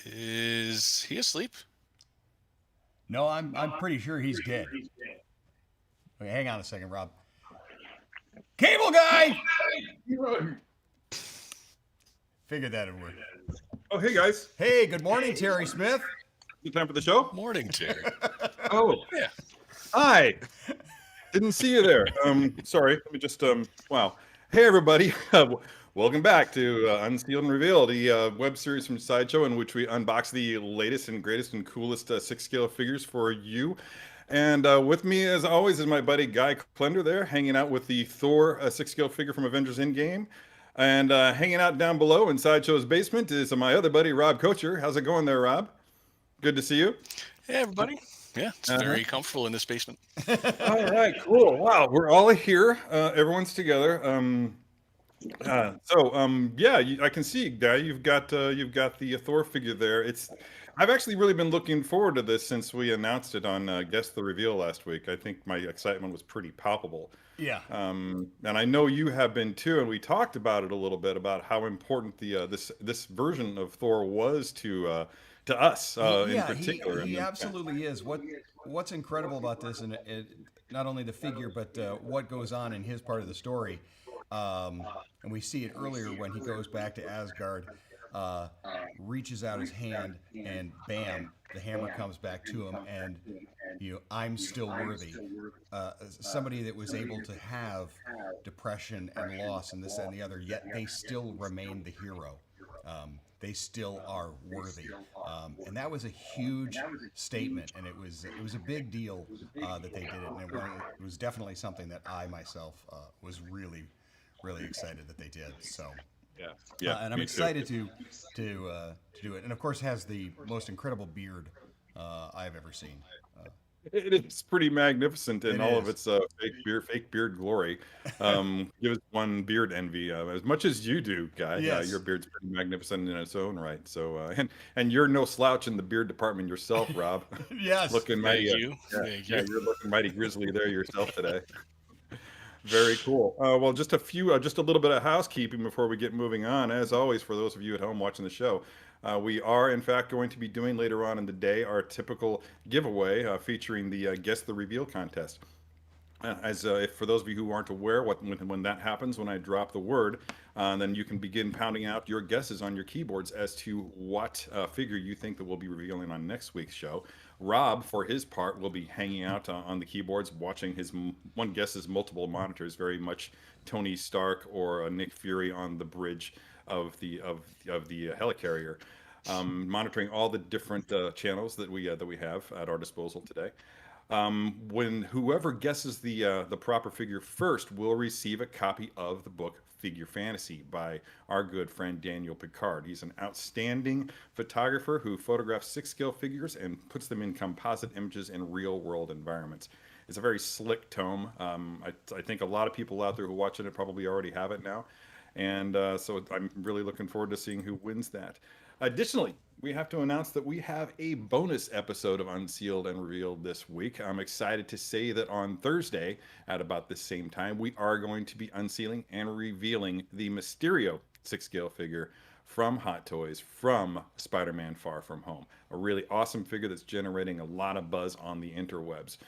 Is he asleep? No, I'm pretty sure he's dead. Okay, hang on a second, Rob. Cable guy. Figured that would work. Oh, hey guys. Hey, good morning, Terry Smith. Good time for the show? Morning, Terry. Oh, Yeah. hi. Didn't see you there. Sorry. Let me just wow. Hey everybody. Welcome back to Unsealed and Revealed, the web series from Sideshow in which we unbox the latest and greatest and coolest six scale figures for you. And with me, as always, is my buddy Guy Klender there, hanging out with the Thor six scale figure from Avengers Endgame. And hanging out down below in Sideshow's basement is my other buddy, Rob Kocher. How's it going there, Rob? Good to see you. Hey, everybody. Yeah, it's very comfortable in this basement. All right, cool. Wow, we're all here. Everyone's together. Yeah, I can see, Guy. You've got the Thor figure there. I've actually really been looking forward to this since we announced it on Guess the Reveal last week. I think my excitement was pretty palpable. Yeah. And I know you have been too, and we talked about it a little bit about how important the this version of Thor was to us in particular. He absolutely is. What's incredible about this, and not only the figure, but what goes on in his part of the story, and we see it earlier when he goes back to Asgard, reaches out his hand, and bam, the hammer comes back to him, and I'm still worthy. Somebody that was able to have depression and loss and this and the other, yet they still remain the hero. They still are worthy, and that was a huge statement, and it was a big deal that they did it, and it was definitely something that I myself was really excited that they did. So yeah, and I'm me excited too. to do it, and of course has the most incredible beard I've ever seen. It is pretty magnificent in It all of is. its fake beard glory. Give us one beard envy, as much as you do, Guy. Yes. Your beard's pretty magnificent in its own right. So, and you're no slouch in the beard department yourself, Rob. Yes. Looking Thank mighty, you. yeah, Thank yeah, you. you're looking mighty grizzly there yourself today. Very cool. Well, just just a little bit of housekeeping before we get moving on. As always, for those of you at home watching the show, we are in fact going to be doing later on in the day our typical giveaway featuring the Guess the Reveal contest. If for those of you who aren't aware, when that happens, when I drop the word, then you can begin pounding out your guesses on your keyboards as to what figure you think that we'll be revealing on next week's show. Rob, for his part, will be hanging out on the keyboards, watching one guesses multiple monitors, very much Tony Stark or Nick Fury on the bridge of the helicarrier, monitoring all the different channels that we have at our disposal today. When whoever guesses the proper figure first will receive a copy of the book Figure Fantasy by our good friend Daniel Picard. He's an outstanding photographer who photographs six scale figures and puts them in composite images in real world environments. It's a very slick tome. I think a lot of people out there who watch it probably already have it now. And so I'm really looking forward to seeing who wins that. Additionally, we have to announce that we have a bonus episode of Unsealed and Revealed this week. I'm excited to say that on Thursday, at about the same time, we are going to be unsealing and revealing the Mysterio six scale figure from Hot Toys from Spider Man Far From Home. A really awesome figure that's generating a lot of buzz on the interwebs.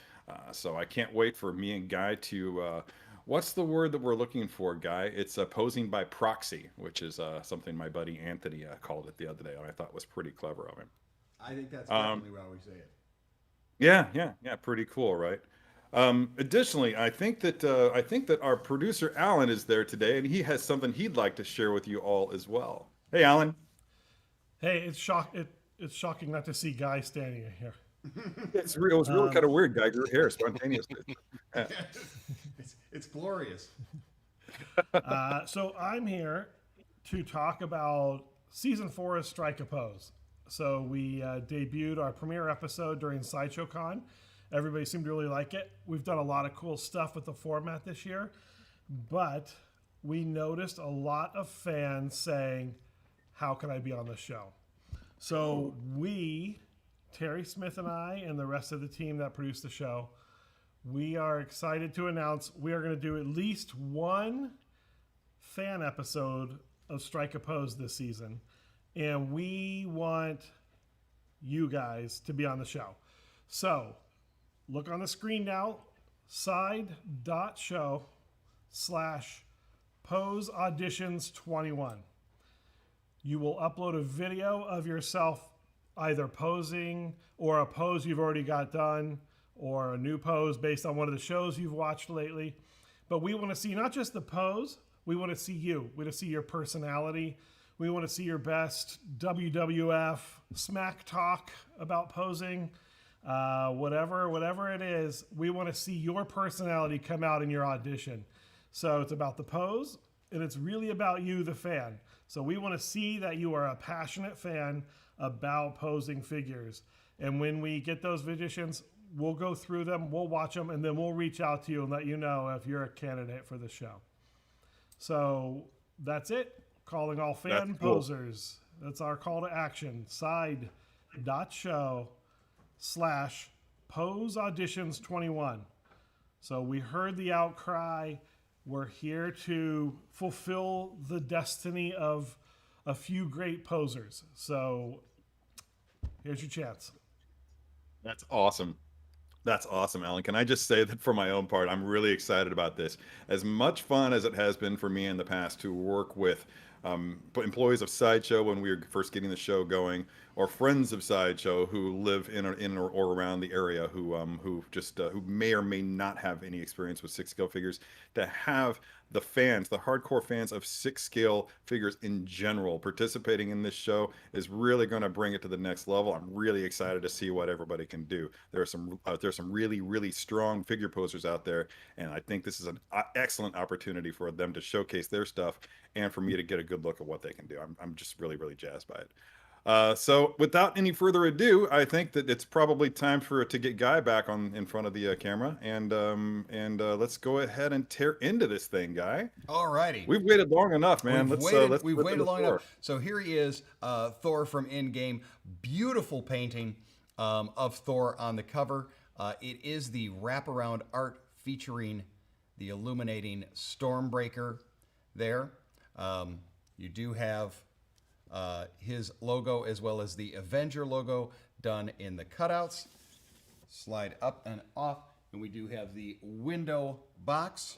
So I can't wait for me and Guy to. What's the word that we're looking for, Guy? It's posing by proxy, which is something my buddy Anthony called it the other day, and I thought was pretty clever of him. I think that's Um, definitely how we say it. yeah, pretty cool, right? Additionally, I think that our producer Alan is there today, and he has something he'd like to share with you all as well. Hey, Alan. Hey, it's shocking not to see Guy standing here. It was really kind of weird, Guy grew hair spontaneously. Uh, It's glorious. So I'm here to talk about season 4 of Strike a Pose. So we debuted our premiere episode during Sideshow Con. Everybody seemed to really like it. We've done a lot of cool stuff with the format this year, but we noticed a lot of fans saying, "How can I be on the show?" So we, Terry Smith and I, and the rest of the team that produced the show, we are excited to announce we are going to do at least one fan episode of Strike a Pose this season. And we want you guys to be on the show. So look on the screen now, side.show/pose auditions 21. You will upload a video of yourself either posing or a pose you've already got done or a new pose based on one of the shows you've watched lately. But we want to see not just the pose, we want to see you. We want to see your personality. We want to see your best WWF smack talk about posing. Whatever it is, we want to see your personality come out in your audition. So it's about the pose, and it's really about you, the fan. So we want to see that you are a passionate fan about posing figures. And when we get those auditions, we'll go through them, we'll watch them, and then we'll reach out to you and let you know if you're a candidate for the show. So that's it. Calling all fan posers. That's our call to action. Side.show/pose auditions 21. So we heard the outcry. We're here to fulfill the destiny of a few great posers. So here's your chance. That's awesome. That's awesome, Alan. Can I just say that for my own part, I'm really excited about this. As much fun as it has been for me in the past to work with employees of Sideshow when we were first getting the show going, or friends of Sideshow who live in or around the area who may or may not have any experience with 6 scale figures, to have the fans, the hardcore fans of 6 scale figures in general participating in this show is really going to bring it to the next level. I'm really excited to see what everybody can do. There's some really strong figure posers out there, and I think this is an excellent opportunity for them to showcase their stuff and for me to get a good look at what they can do. I'm just really jazzed by it. So without any further ado, I think that it's probably time to get Guy back in front of the camera, and let's go ahead and tear into this thing, Guy. All righty. We've waited long enough, man. We've waited long enough. So here he is, Thor from Endgame. Beautiful painting of Thor on the cover. It is the wraparound art featuring the illuminating Stormbreaker there. You do have his logo as well as the Avenger logo done in the cutouts. Slide up and off, and we do have the window box.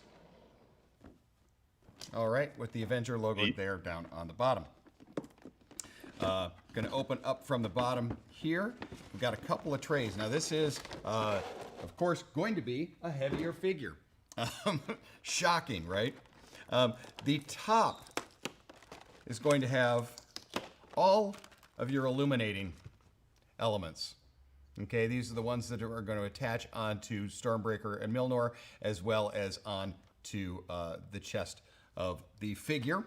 All right, with the Avenger logo there down on the bottom. Going to open up from the bottom here. We've got a couple of trays. Now this is, of course, going to be a heavier figure. Shocking, right? The top is going to have all of your illuminating elements. Okay, these are the ones that are going to attach onto Stormbreaker and Milnor, as well as onto the chest of the figure.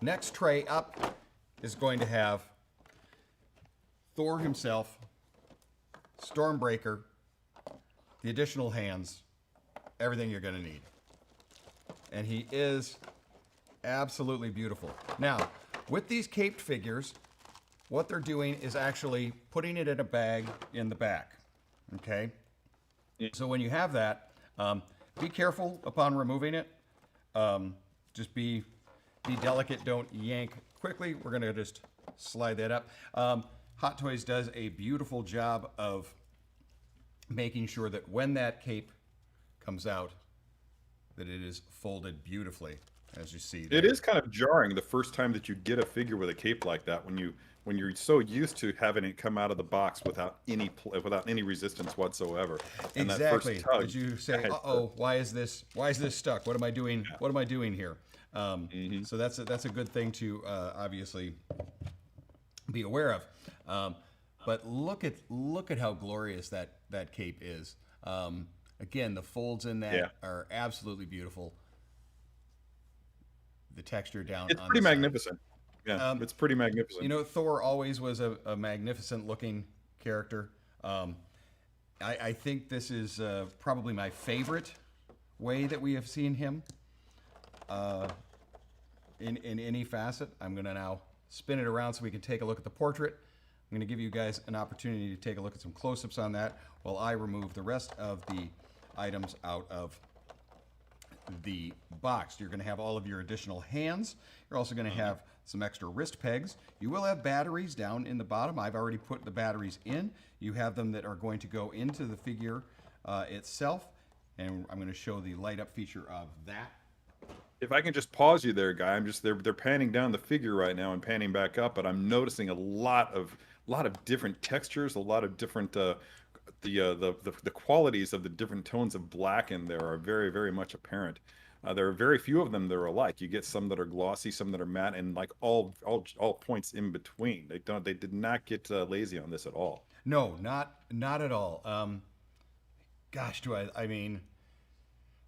Next tray up is going to have Thor himself, Stormbreaker, the additional hands, everything you're going to need. And he is absolutely beautiful. Now, with these caped figures, what they're doing is actually putting it in a bag in the back. Okay? So when you have that, be careful upon removing it. Just be delicate. Don't yank quickly. We're going to just slide that up. Hot Toys does a beautiful job of making sure that when that cape comes out, that it is folded beautifully, as you see there. It is kind of jarring the first time that you get a figure with a cape like that, when you're so used to having it come out of the box without any resistance whatsoever. And exactly. That first tug, did you say, "Uh-oh, why is this stuck? What am I doing? Yeah. What am I doing here?" So that's a good thing to obviously be aware of. But look at how glorious that cape is. Again, the folds in that are absolutely beautiful. The texture down. It's pretty magnificent. Yeah, it's pretty magnificent. You know, Thor always was a magnificent looking character. I think this is probably my favorite way that we have seen him in any facet. I'm going to now spin it around so we can take a look at the portrait. I'm going to give you guys an opportunity to take a look at some close-ups on that while I remove the rest of the items out of the box. You're going to have all of your additional hands. You're also going to have some extra wrist pegs. You will have batteries down in the bottom. I've already put the batteries in. You have them that are going to go into the figure itself, and I'm going to show the light up feature of that. If I can just pause you there, Guy, they're panning down the figure right now and panning back up, but I'm noticing a lot of different textures, a lot of different the qualities of the different tones of black in there are very, very much apparent. There are very few of them that are alike. You get some that are glossy, some that are matte, and like all points in between. They did not get lazy on this at all. No, not at all. Gosh, I mean,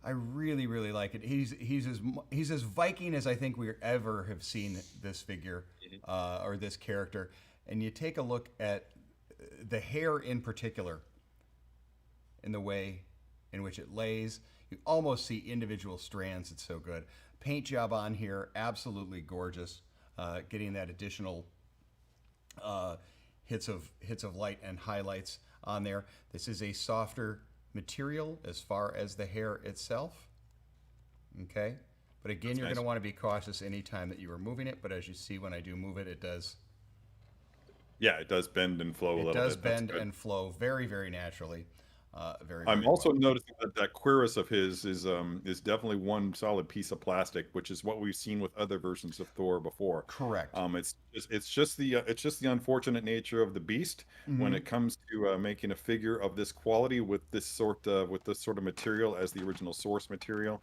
I really, really like it. He's as Viking as I think we ever have seen this figure or this character. And you take a look at the hair in particular, in the way in which it lays. You almost see individual strands. It's so good. Paint job on here, absolutely gorgeous. Getting that additional hits of light and highlights on there. This is a softer material as far as the hair itself. Okay, but again, you're going to want to be cautious anytime that you are moving it. But as you see, when I do move it, it does. Yeah, it does bend and flow a little bit. It does bend and flow very, very naturally. I'm also noticing that cuirass of his is definitely one solid piece of plastic, which is what we've seen with other versions of Thor before. Correct. It's just the unfortunate nature of the beast when it comes to making a figure of this quality with this sort of material as the original source material.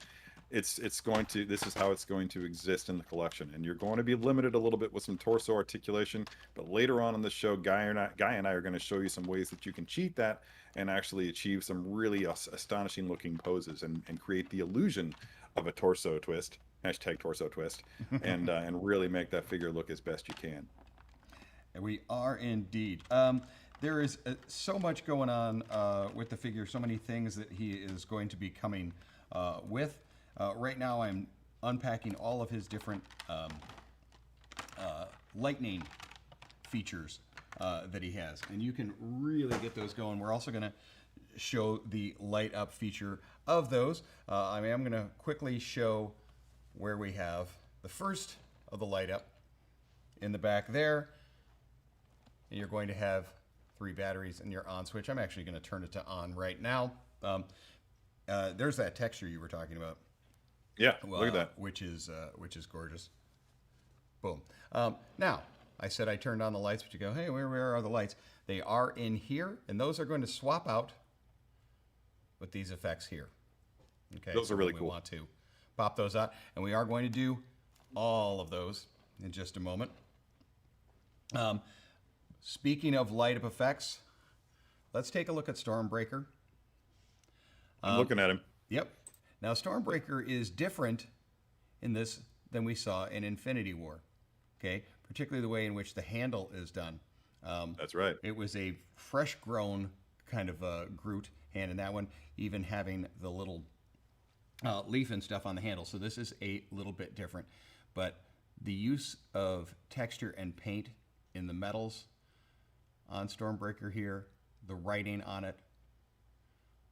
This is how it's going to exist in the collection, and you're going to be limited a little bit with some torso articulation. But later on in the show, Guy and I are going to show you some ways that you can cheat that and actually achieve some really astonishing looking poses and create the illusion of a torso twist, #torso twist, and really make that figure look as best you can. And we are indeed. There is so much going on with the figure, so many things that he is going to be coming with. Right now I'm unpacking all of his different lightning features that he has, and you can really get those going. We're also going to show the light up feature of those. I'm going to quickly show where we have the first of the light up in the back there. And you're going to have 3 batteries in your on switch. I'm actually going to turn it to on right now. There's that texture you were talking about. Yeah, look at that. Which is gorgeous. Boom. Now, I said I turned on the lights, but you go, hey, where are the lights? They are in here, and those are going to swap out with these effects here. Okay, those are really cool. We want to pop those out, and we are going to do all of those in just a moment. Speaking of light up effects, let's take a look at Stormbreaker. I'm looking at him. Yep. Now, Stormbreaker is different in this than we saw in Infinity War. Okay, particularly the way in which the handle is done. That's right. It was a fresh-grown kind of Groot hand in that one, even having the little leaf and stuff on the handle. So this is a little bit different. But the use of texture and paint in the metals on Stormbreaker here, the writing on it,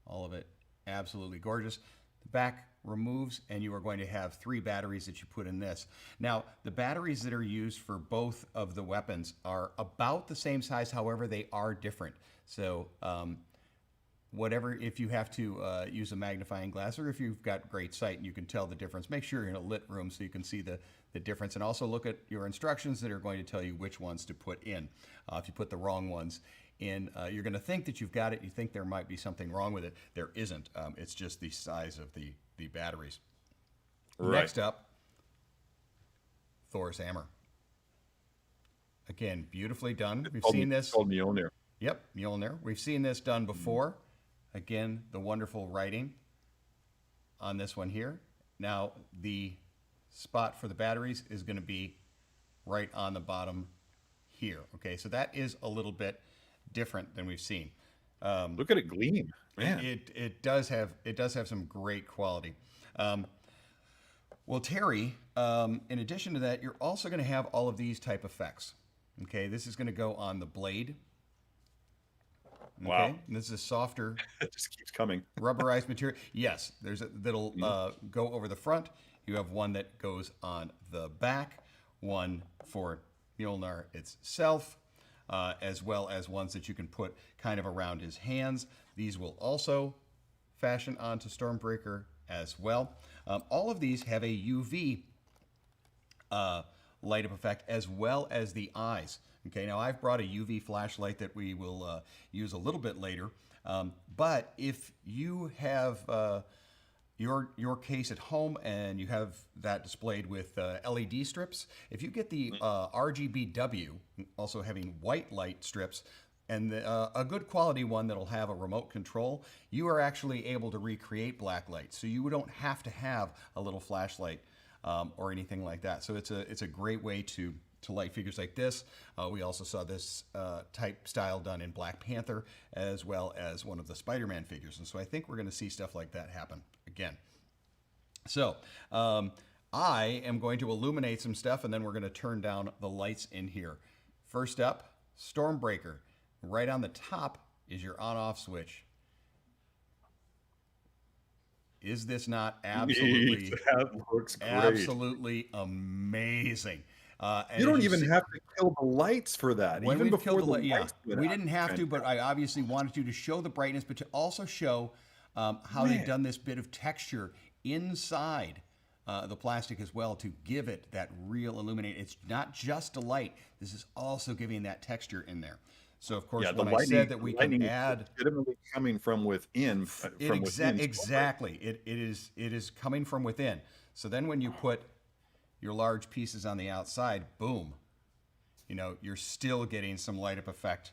all of it, absolutely gorgeous. The back removes, and you are going to have 3 batteries that you put in this. Now, the batteries that are used for both of the weapons are about the same size, however, they are different. So, if you have to use a magnifying glass, or if you've got great sight and you can tell the difference, make sure you're in a lit room so you can see the difference. And also look at your instructions that are going to tell you which ones to put in. If you put the wrong ones in, you're going to think that you've got it. You think there might be something wrong with it. There isn't. It's just the size of the batteries. Right. Next up, Thor's hammer. Again, beautifully done. We've seen this. Called Mjolnir. Yep, Mjolnir. We've seen this done before. Again, the wonderful writing on this one here. Now, the spot for the batteries is going to be right on the bottom here. Okay, so that is a little bit different than we've seen. Look at it gleam, man. It does have some great quality. Well, Terry, in addition to that, you're also going to have all of these type effects. Okay, this is going to go on the blade. Okay? Wow. And this is a softer It just keeps coming. rubberized material. Yes, there's a that'll go over the front. You have one that goes on the back, one for Mjolnir itself, as well as ones that you can put kind of around his hands. These will also fashion onto Stormbreaker as well. All of these have a UV light up effect as well as the eyes. Okay, now I've brought a UV flashlight that we will use a little bit later. But if you have your case at home and you have that displayed with LED strips, if you get the RGBW, also having white light strips, and a good quality one that'll have a remote control, you are actually able to recreate black light. So you don't have to have a little flashlight or anything like that. So it's a great way to light figures like this. We also saw this type style done in Black Panther, as well as one of the Spider-Man figures. And so I think we're going to see stuff like that happen again. So I am going to illuminate some stuff, and then we're going to turn down the lights in here. First up, Stormbreaker. Right on the top is your on-off switch. Is this not absolutely, That looks great. absolutely amazing? You don't even have to kill the lights for that. When Even we've before killed the the lights went we out. didn't have to, but I obviously wanted to show the brightness, but to also show how they've done this bit of texture inside the plastic as well to give it that real illuminate. It's not just a light. This is also giving that texture in there. So of course, Yeah, the when I lightning, said that we the can lightning add is legitimately coming from within. exactly, it is coming from within. So then when you put your large pieces on the outside, boom, you're still getting some light up effect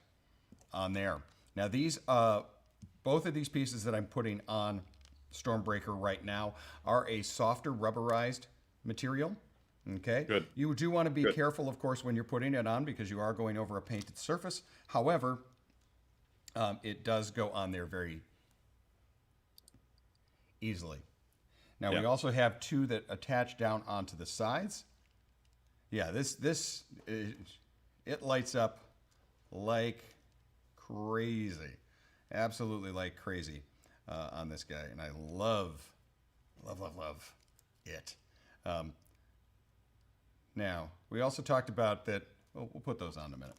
on there. Now these, both of these pieces that I'm putting on Stormbreaker right now are a softer rubberized material. Okay. Good. You do want to be careful, of course, when you're putting it on because you are going over a painted surface. However, it does go on there very easily. Now we also have two that attach down onto the sides. Yeah, it lights up like crazy, absolutely like crazy on this guy, and I love it. Now we also talked about that. Well, we'll put those on in a minute.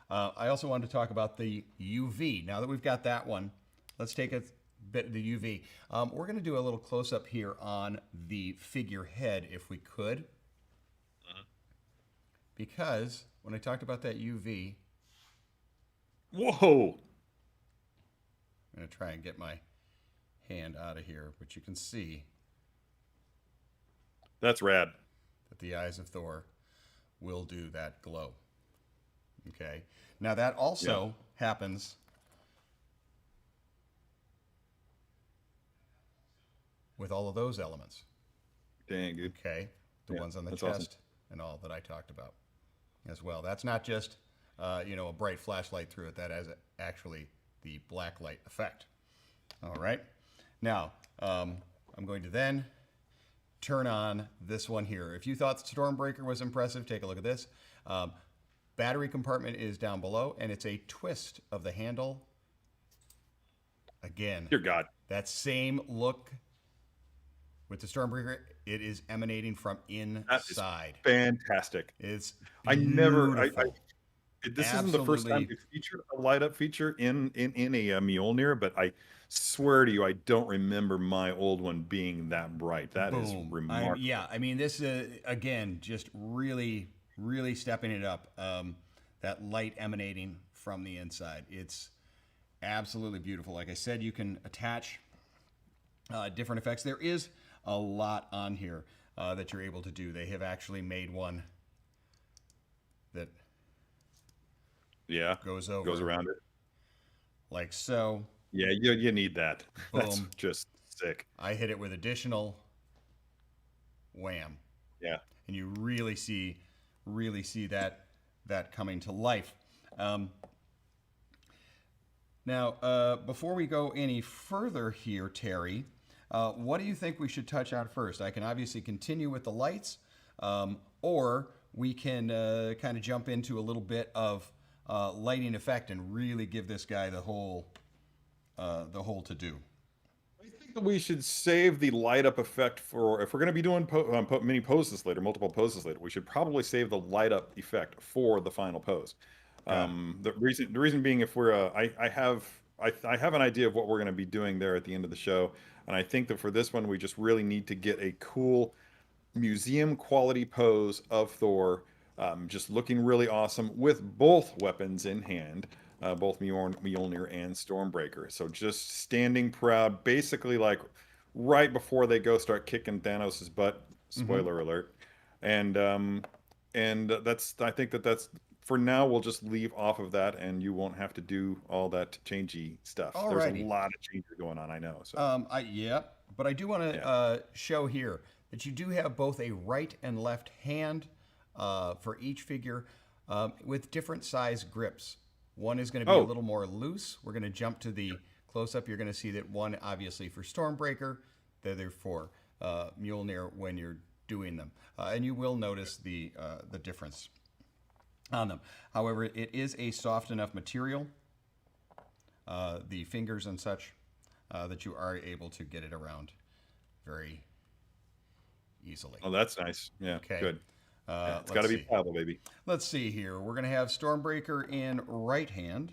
I also wanted to talk about the UV. Now that we've got that one, let's take a bit of the UV. We're going to do a little close up here on the figure head if we could. Because when I talked about that UV, Whoa! I'm going to try and get my hand out of here, but you can see That's rad. that the eyes of Thor will do that glow. Okay. Now that also happens with all of those elements. Dang, dude. Okay. The ones on the that's chest awesome. and all that I talked about as well. That's not just, a bright flashlight through it. That has actually the black light effect. All right. Now, I'm going to then turn on this one here. If you thought Stormbreaker was impressive, take a look at this. Battery compartment is down below, and it's a twist of the handle. Again, Dear God. that same look with the Stormbreaker, it is emanating from inside. Fantastic. It's I beautiful. This isn't the first time Absolutely. we featured a light up feature in a Mjolnir, but I swear to you, I don't remember my old one being that bright. That is Boom. remarkable. I mean, this again, just really, really stepping it up. That light emanating from the inside. It's absolutely beautiful. Like I said, you can attach different effects. There is a lot on here that you're able to do. They have actually made one that goes around it. like so. Yeah, you need that. That's Boom. just sick. I hit it with additional wham. Yeah. And you really see that coming to life. Now, before we go any further here, Terry, what do you think we should touch on first? I can obviously continue with the lights, or we can kind of jump into a little bit of lighting effect and really give this guy the whole to do. I think that we should save the light up effect for if we're going to be doing mini poses later, multiple poses later. We should probably save the light up effect for the final pose. The reason being, if we're I have an idea of what we're going to be doing there at the end of the show, and I think that for this one we just really need to get a cool museum quality pose of Thor, just looking really awesome with both weapons in hand. Both Mjolnir and Stormbreaker. So just standing proud, basically like right before they start kicking Thanos' butt. Spoiler alert. And I think that's for now. We'll just leave off of that, and you won't have to do all that changey stuff. Alrighty. There's a lot of changes going on. I know. So. But I do want to show here that you do have both a right and left hand for each figure with different size grips. One is going to be a little more loose. We're going to jump to the close-up. You're going to see that one, obviously, for Stormbreaker, the other for Mjolnir when you're doing them. And you will notice the difference on them. However, it is a soft enough material, the fingers and such, that you are able to get it around very easily. Oh, that's nice. Yeah, Okay. Good. It's got to be paddle, baby. Let's see here. We're going to have Stormbreaker in right hand.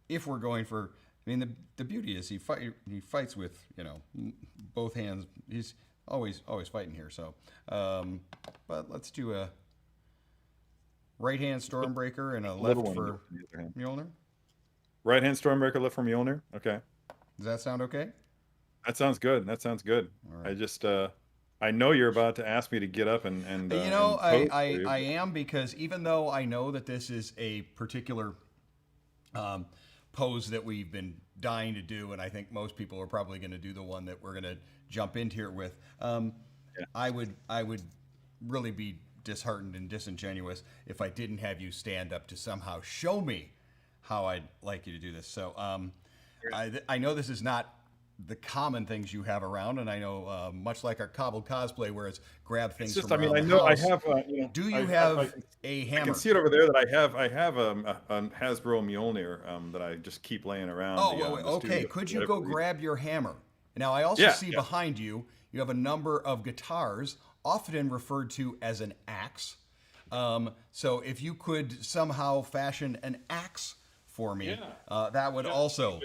If we're going for, I mean, the beauty is he fights with, both hands. He's always fighting here. So, but let's do a right hand Stormbreaker and a left for Mjolnir. Right hand Stormbreaker, left for Mjolnir. Okay. Does that sound okay? That sounds good. All right. I just I know you're about to ask me to get up and I am, because even though I know that this is a particular pose that we've been dying to do, and I think most people are probably going to do the one that we're going to jump into here with, I would really be disheartened and disingenuous if I didn't have you stand up to somehow show me how I'd like you to do this. So I know this is not the common things you have around, and I know much like our cobbled cosplay, where it's grab things. It's just, from I around know the house. I have. Do you have a hammer? I can see it over there. That I have a Hasbro Mjolnir that I just keep laying around. Okay. Could you go grab your hammer? Now I also see behind you. You have a number of guitars, often referred to as an axe. So if you could somehow fashion an axe for me, that would also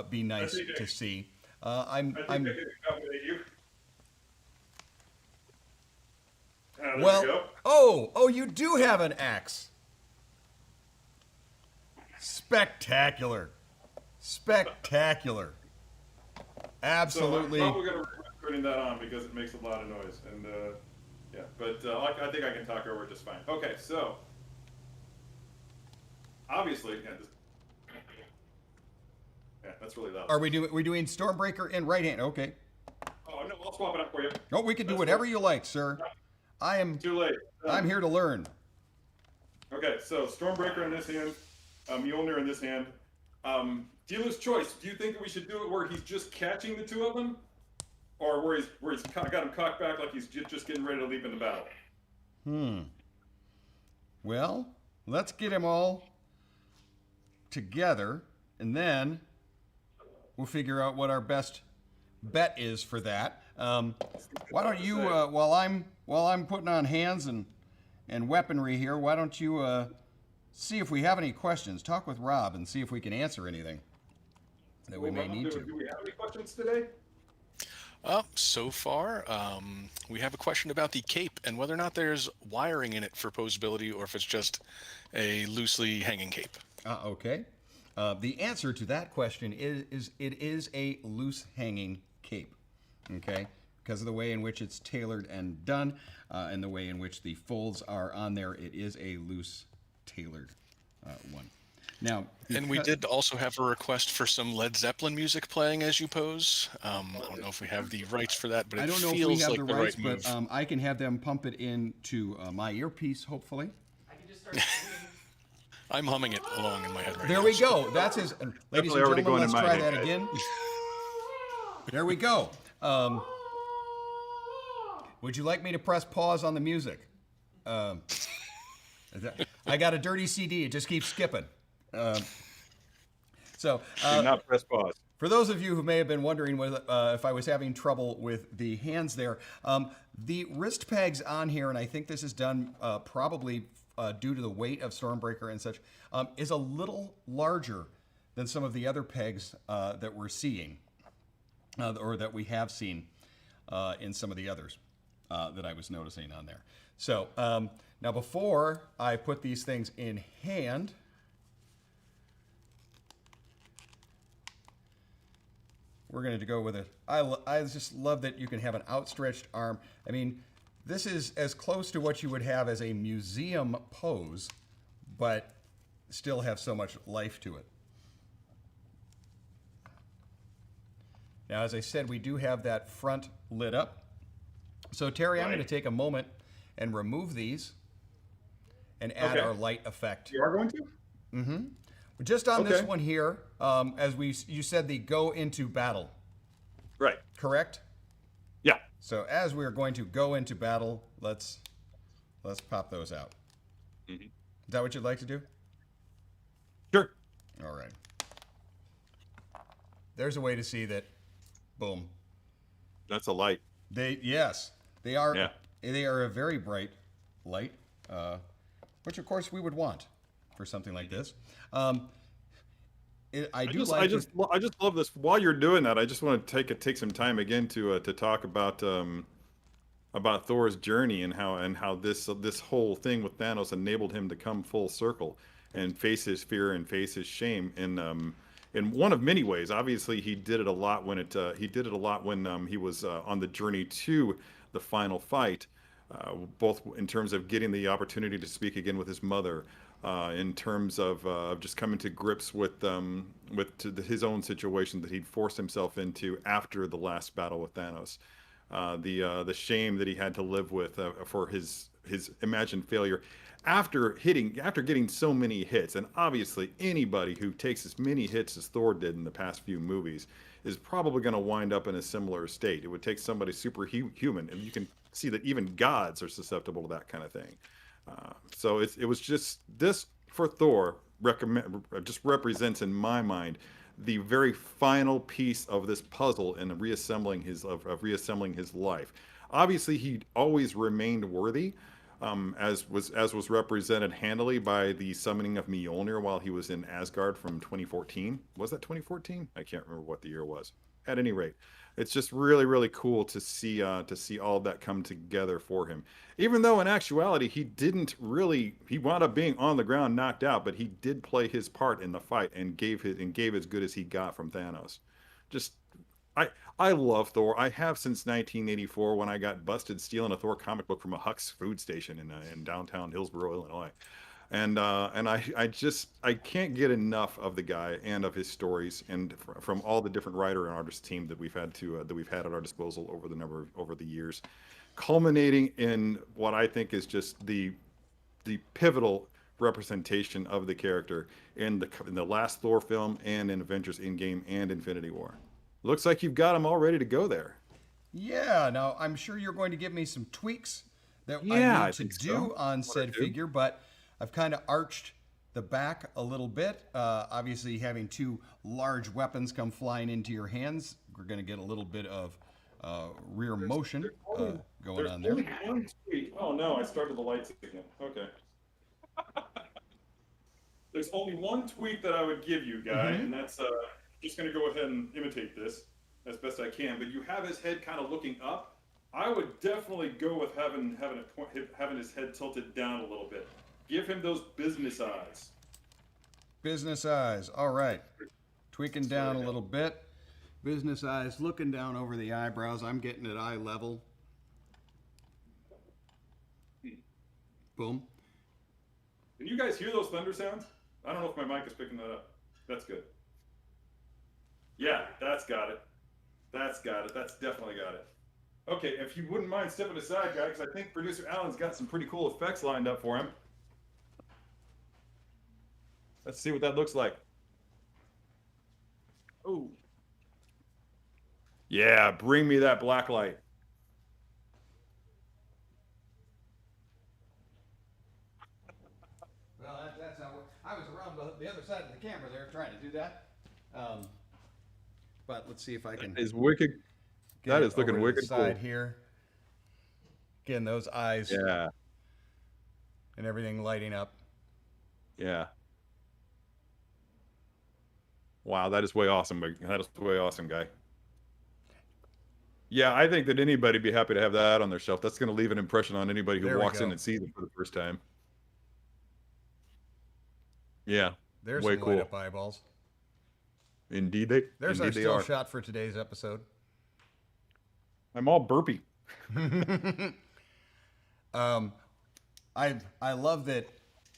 be nice to see. I'm you do have an axe. Spectacular. Absolutely. So I'm probably going to turning that on because it makes a lot of noise, and but I think I can talk over it just fine. Okay, so obviously, that's really loud. Are we doing Stormbreaker in right hand? Okay. Oh no, I'll swap it up for you. No, we can do whatever you like, sir. I am too late. I'm here to learn. Okay, so Stormbreaker in this hand, Mjolnir in this hand. Dealer's choice. Do you think that we should do it where he's just catching the two of them, or where he's got him cocked back like he's just getting ready to leap into battle? Well, let's get him all together, and then we'll figure out what our best bet is for that. Why don't you, while I'm putting on hands and weaponry here, why don't you see if we have any questions? Talk with Rob and see if we can answer anything that we may need to. Do we have any questions today? So far, we have a question about the cape and whether or not there's wiring in it for posability, or if it's just a loosely hanging cape. Okay. The answer to that question is it is a loose hanging cape. Okay, because of the way in which it's tailored and done, and the way in which the folds are on there, it is a loose tailored one. Now, and we did also have a request for some Led Zeppelin music playing as you pose. I don't know if we have the rights for that, but it feels like the right move. I don't know if we have the rights, but I can have them pump it into my earpiece, hopefully. I can just start singing. I'm humming it along in my head right there now. We go. That's his. Ladies and gentlemen, let's try that again. There we go. Would you like me to press pause on the music? I got a dirty CD. It just keeps skipping. So Do not press pause. for those of you who may have been wondering if I was having trouble with the hands there, the wrist pegs on here, and I think this is done probably due to the weight of Stormbreaker and such, is a little larger than some of the other pegs that we're seeing, or that we have seen in some of the others that I was noticing on there. So now before I put these things in hand, we're going to go with it. I just love that you can have an outstretched arm. I mean, this is as close to what you would have as a museum pose, but still have so much life to it. Now, as I said, we do have that front lit up. So, Terry, I'm going to take a moment and remove these and add our light effect. You are going to? Mm-hmm. Just on this one here, as you said, the go into battle. Right. Correct? Yeah. So as we're going to go into battle, let's pop those out. Mm-hmm. Is that what you'd like to do? Sure. All right. There's a way to see that. Boom. That's a light. They are. Yeah. They are a very bright light, which of course we would want for something like this. I just love this. While you're doing that, I just want to take some time again to talk about Thor's journey and how this whole thing with Thanos enabled him to come full circle and face his fear and face his shame in one of many ways. Obviously, he did it a lot when he was on the journey to the final fight, both in terms of getting the opportunity to speak again with his mother. In terms of just coming to grips with his own situation that he'd forced himself into after the last battle with Thanos, the shame that he had to live with for his imagined failure after getting so many hits. And obviously, anybody who takes as many hits as Thor did in the past few movies is probably going to wind up in a similar state. It would take somebody superhuman, and you can see that even gods are susceptible to that kind of thing. So it was just this for Thor just represents in my mind the very final piece of this puzzle in reassembling his life. Obviously, he always remained worthy, as was represented handily by the summoning of Mjolnir while he was in Asgard from 2014. Was that 2014? I can't remember what the year was. At any rate, it's just really, really cool to see all of that come together for him. Even though in actuality he wound up being on the ground knocked out, but he did play his part in the fight and gave as good as he got from Thanos. I love Thor. I have since 1984 when I got busted stealing a Thor comic book from a Huck's food station in downtown Hillsboro, Illinois. And I can't get enough of the guy and of his stories and from all the different writer and artist team that we've had at our disposal over the years, culminating in what I think is just the pivotal representation of the character in the last Thor film and in Avengers Endgame and Infinity War. Looks like you've got them all ready to go there. Yeah. Now I'm sure you're going to give me some tweaks that I need to do on said figure, but I've kind of arched the back a little bit. Obviously, having two large weapons come flying into your hands, we're going to get a little bit of rear motion going on there. Only one tweak. Oh no, I started the lights again. Okay. There's only one tweak that I would give you, Guy, and that's just going to go ahead and imitate this as best I can. But you have his head kind of looking up. I would definitely go with having his head tilted down a little bit. Give him those business eyes. Business eyes. All right. Tweaking down a little bit. Business eyes looking down over the eyebrows. I'm getting at eye level. Boom. Can you guys hear those thunder sounds? I don't know if my mic is picking that up. That's good. Yeah, that's got it. That's definitely got it. Okay, if you wouldn't mind stepping aside, guy, because I think producer Alan's got some pretty cool effects lined up for him. Let's see what that looks like. Oh. Yeah, bring me that black light. the other side of the camera there trying to do that. But let's see if I can. Is wicked. Get That it is looking over to the wicked cool. side here. Again, those eyes Yeah. and everything lighting up. Yeah. Wow, that is way awesome. That is way awesome, Guy. Yeah, I think that anybody'd be happy to have that on their shelf. That's going to leave an impression on anybody who There we walks in go. and sees it for the first time. Yeah, There's way some cool. light up eyeballs. Indeed, they. There's our indeed they still are. shot for today's episode. I'm all burpy. I love that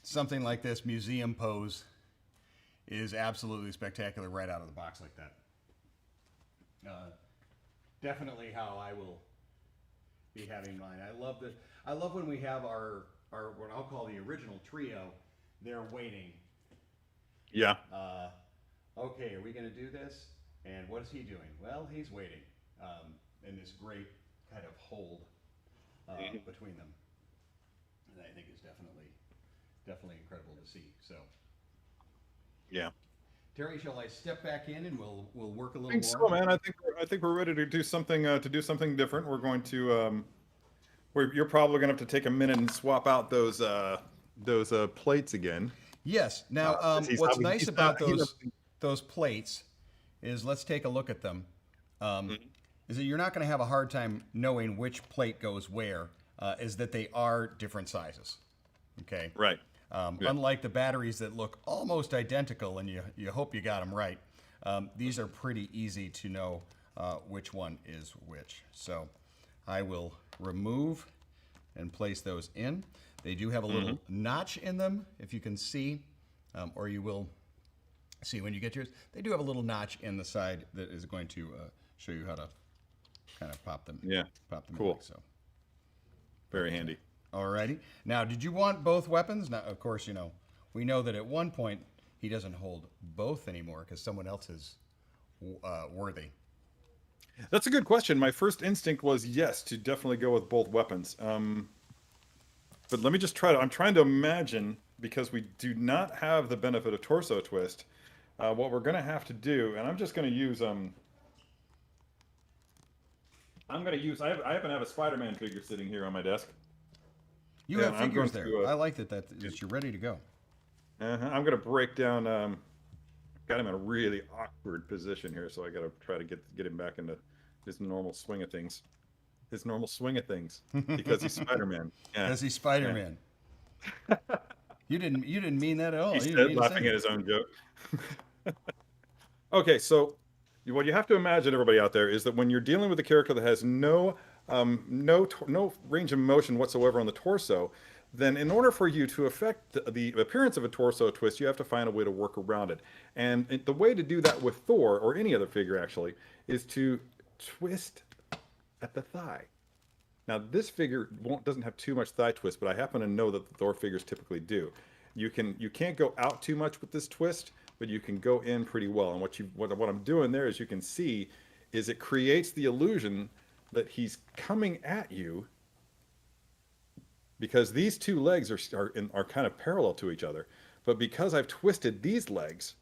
something like this museum pose is absolutely spectacular right out of the box like that. Definitely how I will be having mine. I love when we have our what I'll call the original trio. They're waiting. Yeah. Okay, are we going to do this? And what is he doing? Well, he's waiting in this great kind of hold between them. And I think is definitely incredible to see. So, Yeah. Terry, shall I step back in and we'll work a little I think more? so, man. I think we're ready to do something different. We're going to you're probably going to have to take a minute and swap out those plates again. Yes. Now, what's nice about those plates is, let's take a look at them. Is that you're not going to have a hard time knowing which plate goes where. Is that they are different sizes. Okay. Right. Unlike the batteries that look almost identical, and you hope you got them right, these are pretty easy to know which one is which. So I will remove and place those in. They do have a little notch in them, if you can see, or you will see when you get yours. They do have a little notch in the side that is going to show you how to kind of pop them. Yeah. Pop them Cool. in, so. Very handy. Alrighty. Now, did you want both weapons? Now, of course, we know that at one point he doesn't hold both anymore because someone else is worthy. That's a good question. My first instinct was yes, to definitely go with both weapons. But let me just I'm trying to imagine, because we do not have the benefit of torso twist, what we're going to have to do, and I'm just going to use, I happen to have a Spider-Man figure sitting here on my desk. You have I'm figures going there. to, I like that you're ready to go. I'm going to break down, got him in a really awkward position here, so I got to try to get him back into his normal swing of things. Because he's Spider-Man. Because he's Spider-Man. Yeah. You didn't mean that at all. He said, laughing at his own joke. Okay, so what you have to imagine, everybody out there, is that when you're dealing with a character that has no range of motion whatsoever on the torso, then in order for you to affect the appearance of a torso twist, you have to find a way to work around it. And the way to do that with Thor, or any other figure actually, is to twist at the thigh. Now, this figure doesn't have too much thigh twist, but I happen to know that the Thor figures typically do. You can't go out too much with this twist, but you can go in pretty well. And what I'm doing there, as you can see, is it creates the illusion that he's coming at you, because these two legs are kind of parallel to each other. But because I've twisted these legs,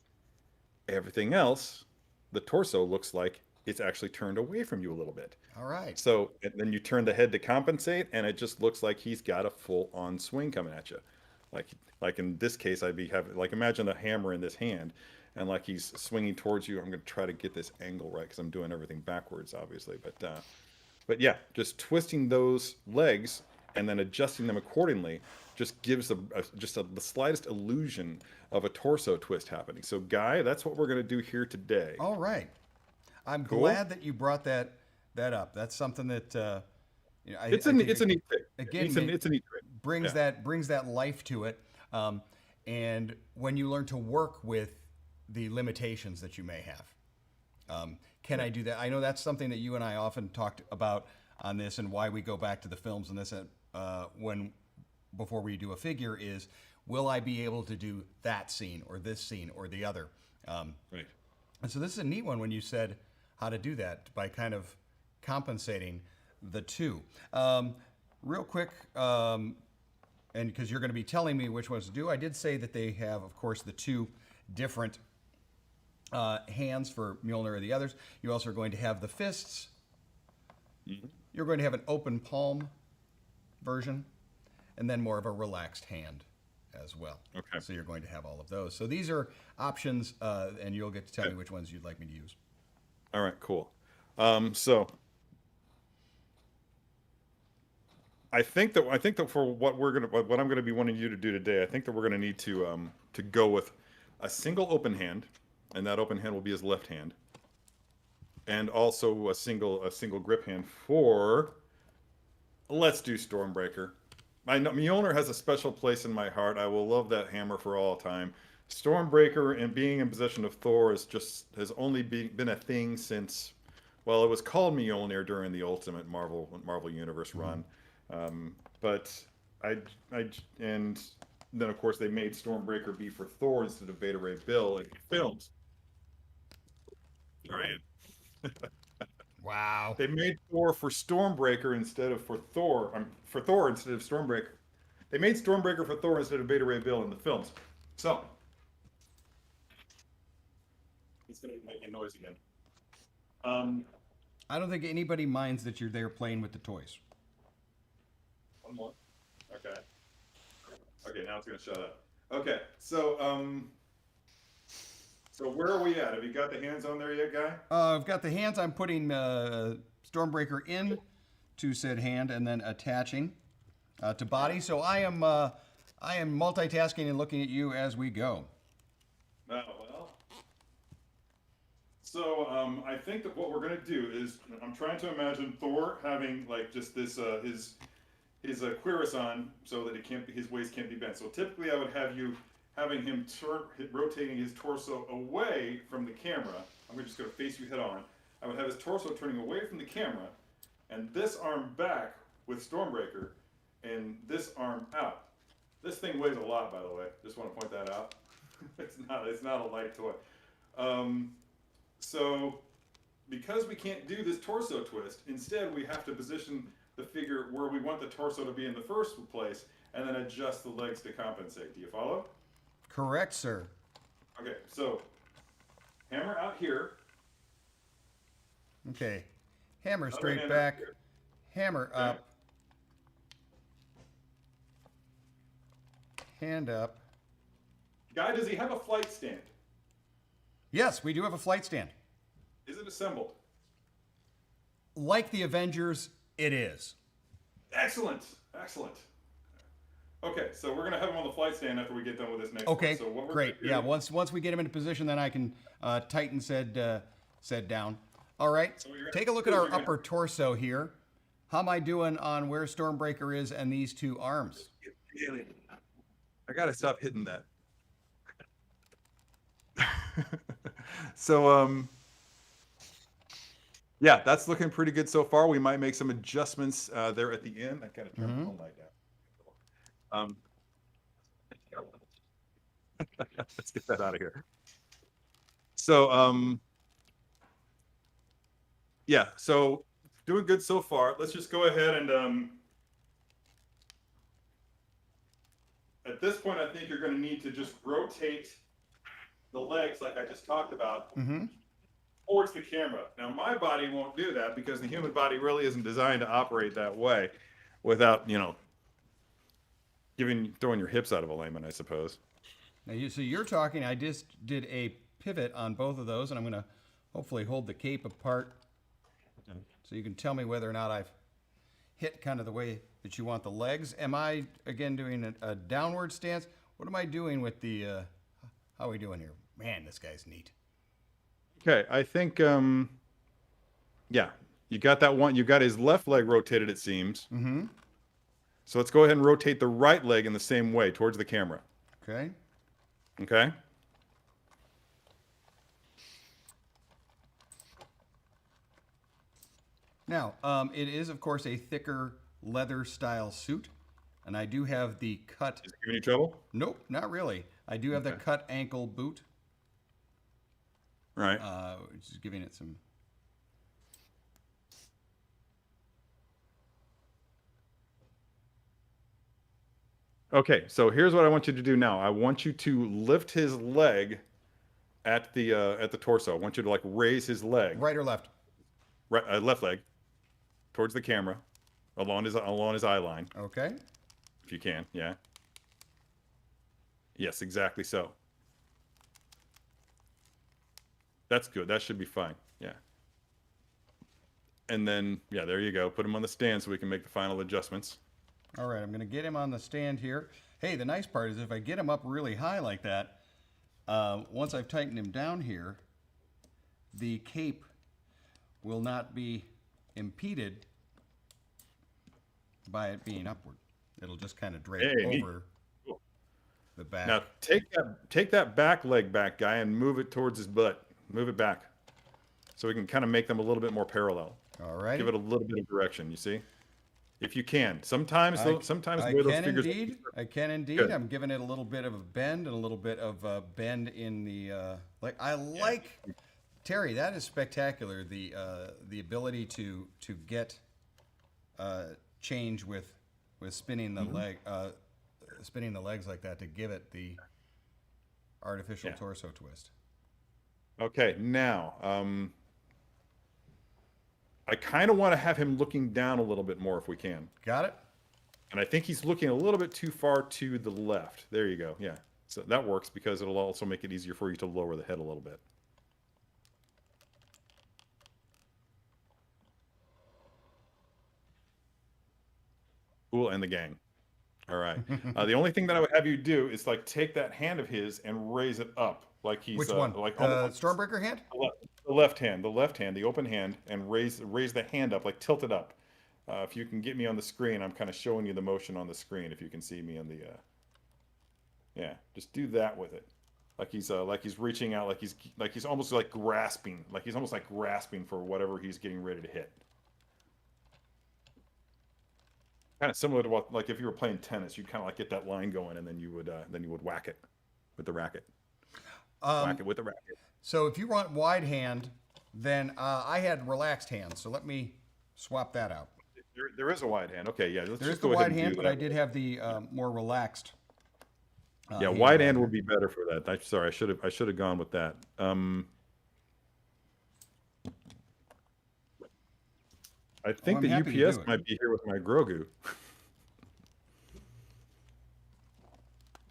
everything else, the torso, looks like it's actually turned away from you a little bit. All right. So, and then you turn the head to compensate, and it just looks like he's got a full-on swing coming at you. Like in this case, imagine a hammer in this hand, and like he's swinging towards you. I'm going to try to get this angle right because I'm doing everything backwards, obviously. But yeah, just twisting those legs and then adjusting them accordingly just gives the slightest illusion of a torso twist happening. So, Guy, that's what we're going to do here today. All right. I'm Cool. glad that you brought that up. That's something that It's a neat thing. Again, It's a neat thing. brings that life to it. And when you learn to work with the limitations that you may have, can I do that? I know that's something that you and I often talked about on this, and why we go back to the films and this before we do a figure is, will I be able to do that scene or this scene or the other? Right. And so this is a neat one when you said how to do that by kind of compensating the two. Real quick, and because you're going to be telling me which ones to do, I did say that they have, of course, the two different hands for Mjolnir or the others. You also are going to have the fists. You're going to have an open palm version, and then more of a relaxed hand as well. Okay. So you're going to have all of those. So these are options, and you'll get to tell me which ones you'd like me to use. All right, cool. So I think that for what I'm gonna be wanting you to do today, I think that we're gonna need to go with a single open hand, and that open hand will be his left hand, and also a single grip hand for. Let's do Stormbreaker. I know Mjolnir has a special place in my heart. I will love that hammer for all time. Stormbreaker and being in possession of Thor has only been a thing since, well, it was called Mjolnir during the Ultimate Marvel Universe run, but and then of course they made Stormbreaker be for Thor instead of Beta Ray Bill in films. All right. Wow. They made Thor for Stormbreaker instead of for Thor instead of Stormbreaker. They made Stormbreaker for Thor instead of Beta Ray Bill in the films. So he's gonna make a noise again. I don't think anybody minds that you're there playing with the toys. One more. Okay. Okay, now it's gonna shut up. Okay, so so where are we at? Have you got the hands on there yet, Guy? I've got the hands. I'm putting Stormbreaker in to said hand and then attaching to body. So I am multitasking and looking at you as we go. Oh, well. So I think that what we're gonna do is I'm trying to imagine Thor having like just this his cuirass on so that his waist can't be bent. So typically I would have you having him rotating his torso away from the camera. I'm just going to face you head on. I would have his torso turning away from the camera, and this arm back with Stormbreaker, and this arm out. This thing weighs a lot, by the way. Just want to point that out. It's not a light toy. So because we can't do this torso twist, instead we have to position the figure where we want the torso to be in the first place, and then adjust the legs to compensate. Do you follow? Correct, sir. Okay, so hammer out here. Okay. Hammer Other straight hand back. here. Hammer Okay. up. Hand up. Guy, does he have a flight stand? Yes, we do have a flight stand. Is it assembled? Like the Avengers, it is. Excellent, excellent. Okay, so we're gonna have him on the flight stand after we get done with this next Okay, one. So what we're great. gonna do- Yeah, once we get him into position, then I can tighten said down. All right, So what you're gonna take a look do at is our you're gonna- upper torso here. How am I doing on where Stormbreaker is and these two arms? I gotta stop hitting that. So yeah, that's looking pretty good so far. We might make some adjustments there at the end. I gotta turn the phone light down. Let's get that out of here. So yeah, so doing good so far. Let's just go ahead and at this point I think you're going to need to just rotate the legs like I just talked about towards the camera. Now my body won't do that because the human body really isn't designed to operate that way without, you know, throwing your hips out of alignment, I suppose. Now, so you're talking, I just did a pivot on both of those, and I'm going to hopefully hold the cape apart so you can tell me whether or not I've hit kind of the way that you want the legs. Am I, again, doing a downward stance? What am I doing with the, how are we doing here? Man, this guy's neat. Okay, I think, yeah, you got that one. You got his left leg rotated, it seems. So let's go ahead and rotate the right leg in the same way towards the camera. Okay. Okay. Now, it is, of course, a thicker leather style suit, and I do have the cut. Is it giving you trouble? Nope, not really. I do have the cut ankle boot, Right. which is giving it some. Okay, so here's what I want you to do now. I want you to lift his leg at the torso. I want you to like raise his leg, Right or left? right, left leg, towards the camera, along his eye line, Okay. if you can. Yeah. Yes, exactly so. That's good. That should be fine. Yeah. And then, yeah, there you go. Put him on the stand so we can make the final adjustments. All right, I'm going to get him on the stand here. Hey, the nice part is if I get him up really high like that, once I've tightened him down here, the cape will not be impeded by it being upward. It'll just kind of drape over Cool. the back. Now take that back leg back, Guy, and move it towards his butt. Move it back, so we can kind of make them a little bit more parallel. All right. Give it a little bit of direction. You see, if you can. Sometimes I the way those can figures. indeed. I can indeed. Good. I'm giving it a little bit of a bend and a little bit of a bend in the like. I like Terry. That is spectacular. The ability to get change with spinning the leg, spinning the legs like that to give it the artificial torso twist. Okay, now I kind of want to have him looking down a little bit more if we can. Got it? And I think he's looking a little bit too far to the left. There you go. Yeah. So that works because it'll also make it easier for you to lower the head a little bit. Cool, and the gang. All right. The only thing that I would have you do is like take that hand of his and raise it up like he's Which one? like The Stormbreaker hand? the left hand, the open hand, and raise the hand up, like tilt it up. If you can get me on the screen, I'm kind of showing you the motion on the screen. If you can see me on the, yeah, just do that with it, like he's reaching out, like he's almost like grasping, for whatever he's getting ready to hit. Kind of similar to what, like if you were playing tennis, you'd kind of like get that line going, and then you would whack it with the racket. Whack it with the racket. So if you want wide hand, then I had relaxed hand. So let me swap that out. There is a wide hand. Okay, yeah. Let's There is just the go ahead wide and hand, do but that. I did have the more relaxed. Yeah, hand wide right hand here. would be better for that. I'm sorry, I should have gone with that. I think I'm the happy to do UPS it. might be here with my Grogu.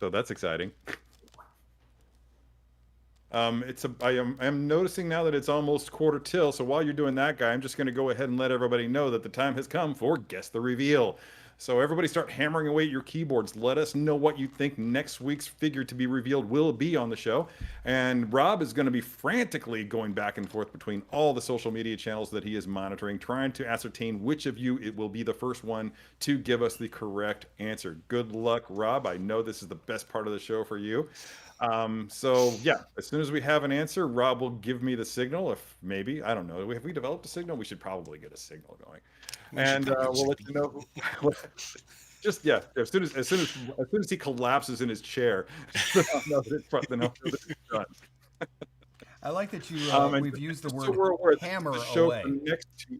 So that's exciting. I am noticing now that it's almost quarter till. So while you're doing that, Guy, I'm just going to go ahead and let everybody know that the time has come for Guess the Reveal. So everybody start hammering away at your keyboards. Let us know what you think next week's figure to be revealed will be on the show. And Rob is going to be frantically going back and forth between all the social media channels that he is monitoring, trying to ascertain which of you it will be the first one to give us the correct answer. Good luck, Rob. I know this is the best part of the show for you. So yeah, as soon as we have an answer, Rob will give me the signal. If maybe, I don't know, have we developed a signal? We should probably get a signal going, and we'll let you know. Just yeah, as soon as he collapses in his chair, then I'll know that it's done. I like that you And we've used the just word so we're aware, hammer this is the show away. for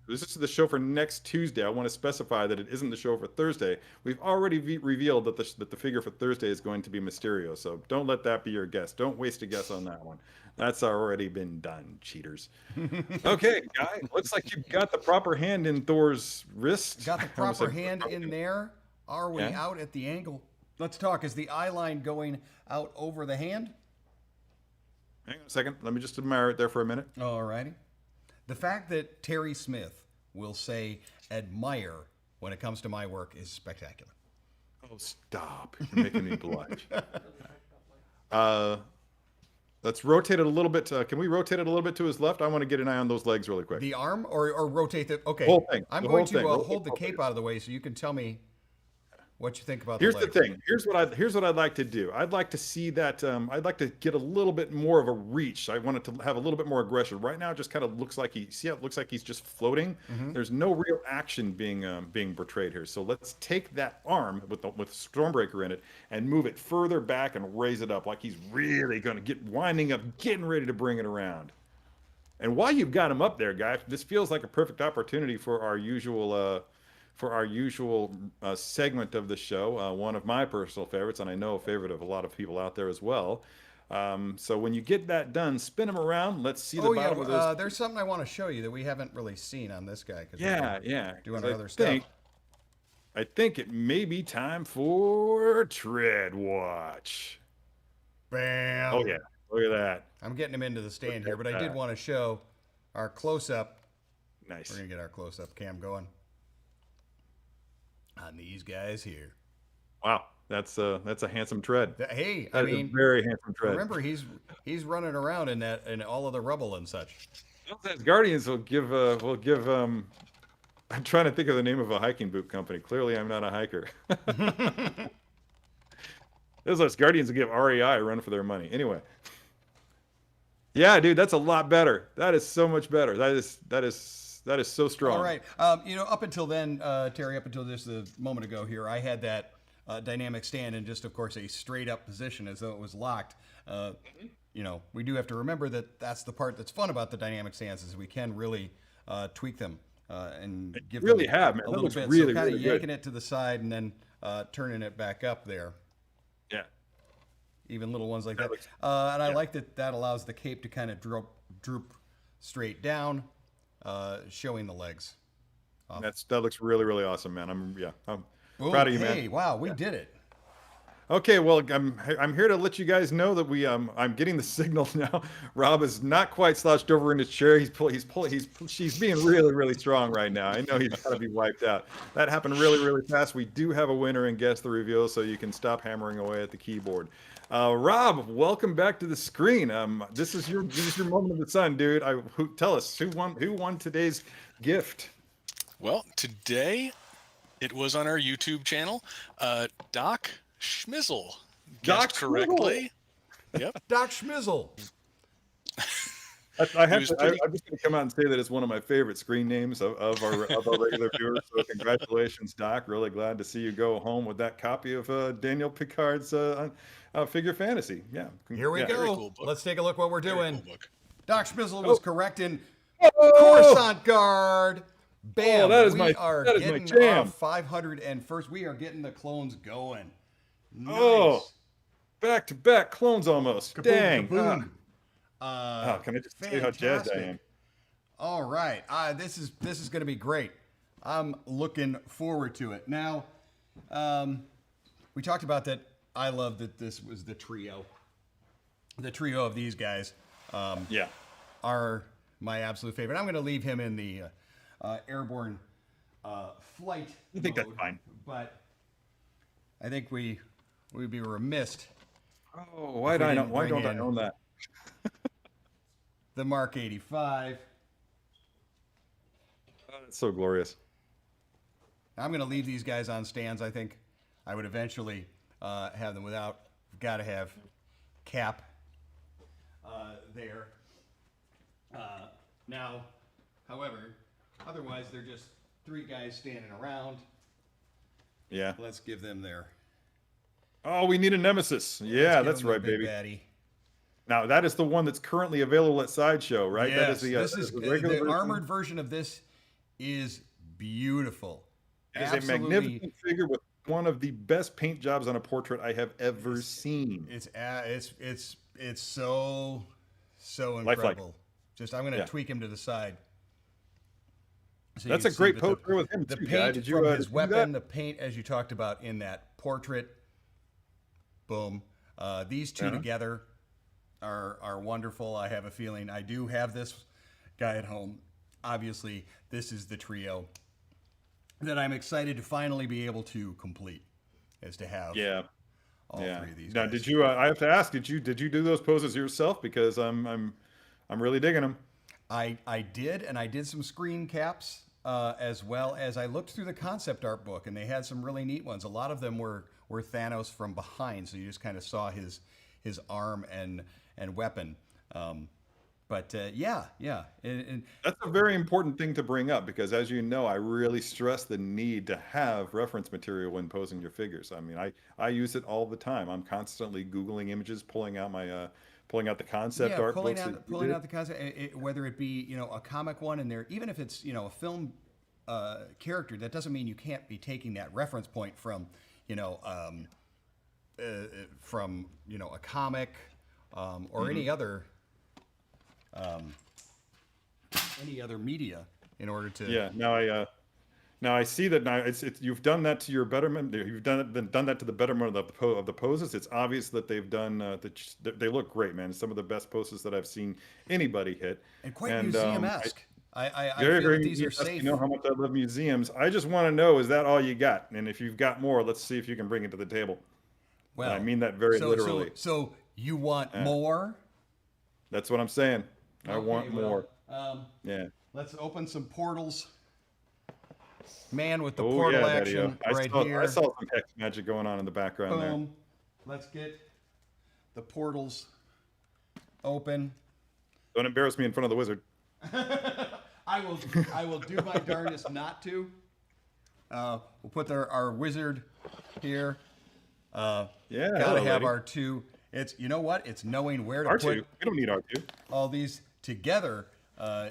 this is the show for next Tuesday. I want to specify that it isn't the show for Thursday. We've already revealed that the figure for Thursday is going to be Mysterio. So don't let that be your guess. Don't waste a guess on that one. That's already been done, cheaters. Okay, Guy, looks like you've got the proper hand in Thor's wrist. Got the proper hand in there. Are we Yeah. out at the angle? Let's talk. Is the eye line going out over the hand? Hang on a second. Let me just admire it there for a minute. Alrighty. The fact that Terry Smith will say admire when it comes to my work is spectacular. Oh, stop. You're making me blush. Let's rotate it a little bit. Can we rotate it a little bit to his left? I want to get an eye on those legs really quick. The arm or rotate the. Okay. Whole thing. I'm The going whole to thing. hold the cape out of the way so you can tell me what you think about Here's the the legs. thing. Here's what I'd like to do. I'd like to see that. I'd like to get a little bit more of a reach. I want it to have a little bit more aggression. Right now, it just kind of looks like see how it looks like he's just floating. There's no real action being portrayed here. So let's take that arm with Stormbreaker in it and move it further back and raise it up like he's really going to get winding up, getting ready to bring it around. And while you've got him up there, guys, this feels like a perfect opportunity for our usual. Segment of the show, one of my personal favorites, and I know a favorite of a lot of people out there as well. So when you get that done, spin them around. Let's see the Oh yeah, bottom of those. there's something I want to show you that we haven't really seen on this guy because Yeah, doing 'cause our other stuff. I think it may be time for Tread Watch. Bam! Oh yeah, look at that. I'm getting him into the stand Look here, at but I did that. want to show our close-up. Nice. We're gonna get our close-up cam going on these guys here. Wow, that's a handsome tread. Hey, That I is mean, a very handsome tread. remember he's running around in all of the rubble and such. Those Guardians will give I'm trying to think of the name of a hiking boot company. Clearly, I'm not a hiker. Those Guardians will give REI a run for their money. Anyway, yeah, dude, that's a lot better. That is so much better. That is so strong. All right. Up until then, Terry, up until just a moment ago here, I had that dynamic stand in just, of course, a straight up position as though it was locked. We do have to remember that that's the part that's fun about the dynamic stands is we can really tweak them and give really them have, man. a That little looks bit. really, so kind really of good. yanking it to the side and then turning it back up there. Yeah. Even little ones like that. looks- And I like that allows the cape to kind of droop straight down, showing the legs. That looks really, really awesome, man. I'm Boom. proud of you, Hey, man. wow, we did it. Okay, well, I'm here to let you guys know that I'm getting the signal now. Rob is not quite slouched over in his chair. She's being really, really strong right now. I know he's got to be wiped out. That happened really, really fast. We do have a winner and guess the reveal, so you can stop hammering away at the keyboard. Rob, welcome back to the screen. This is your moment of the sun, dude. Tell us who won today's gift. Well, today it was on our YouTube channel. Doc Schmizzle Doc guessed correctly. Yep. Doc Schmizzle. I'm was just pretty- going to come out and say that it's one of my favorite screen names of our regular viewers. So congratulations, Doc. Really glad to see you go home with that copy of Daniel Picard's Figure Fantasy. Yeah. Here we Yeah. go. Very cool book. Let's take a look what we're Very doing. cool book. Doc Schmizzle was correct in Oh! Coruscant Guard. Bam. that is we my- are that is my getting jam. our 501st. We are getting the clones going. Nice. Oh, back-to-back clones almost. Kaboom, Dang. kaboom. Can I just say how jazzed I am? All right. This is going to be great. I'm looking forward to it. Now, we talked about that. I love that this was the trio. The trio of these guys Yeah. are my absolute favorite. I'm going to leave him in the airborne flight I think that's mode, fine. But I think we'd be remiss. Oh, why we don't didn't bring I in- own that? The Mark 85. Oh, that's so glorious. I'm going to leave these guys on stands. I think I would eventually have them without. Got to have Cap there. Now, however, otherwise they're just three guys standing around. Yeah. Let's give them their. Oh, we need a Nemesis. Yeah, let's give that's them their right, big baby. baddie. Now that is the one that's currently available at Sideshow, right? Yes, that is the, this that is the regular the version. armored version of this is beautiful. It is a magnificent figure with one of the best paint jobs on a portrait I have ever seen. It's so Lifelike. incredible. Just I'm going to Yeah. tweak him to the side. So That's you a can great see, but poster with him The too, paint Guy. Did you from did his you do weapon, that? the paint as you talked about in that portrait. Boom. These two Uh-huh. together are wonderful. I have a feeling I do have this guy at home. Obviously, this is the trio that I'm excited to finally be able to complete. Is to have Yeah. all Yeah. three of these. Now, guys. did you? I have to ask. Did you do those poses yourself? Because I'm really digging them. I did, and I did some screen caps as well as I looked through the concept art book, and they had some really neat ones. A lot of them were Thanos from behind, so you just kind of saw his arm and weapon. Yeah. And That's a very important thing to bring up because, as you know, I really stress the need to have reference material when posing your figures. I mean, I use it all the time. I'm constantly Googling images, pulling out the concept art pulling books. out the concept, whether it be a comic one in there, even if it's a film character, that doesn't mean you can't be taking that reference point from a comic or any other media in order to. Yeah. Now I see that now it's you've done that to your betterment. You've done that to the betterment of the poses. It's obvious that they've done they look great, man. Some of the best poses that I've seen anybody hit. And quite museum-esque. I Very, feel very that these are museum-esque. safe. You know how much I love museums. I just want to know, is that all you got? And if you've got more, let's see if you can bring it to the table. Well, And I mean that very literally. So you want more? That's what I'm saying. I Okay, want more. well, Yeah. let's open some portals. Man with the Oh portal yeah, action Daddy-o. right here. I saw some hex magic going on in the background there. Boom. Let's get the portals open. Don't embarrass me in front of the wizard. I will do my darndest not to. We'll put our wizard here. Yeah. Gotta hello, have lady. R2. It's, you know what? It's knowing where to R2. put We don't need R2. all these together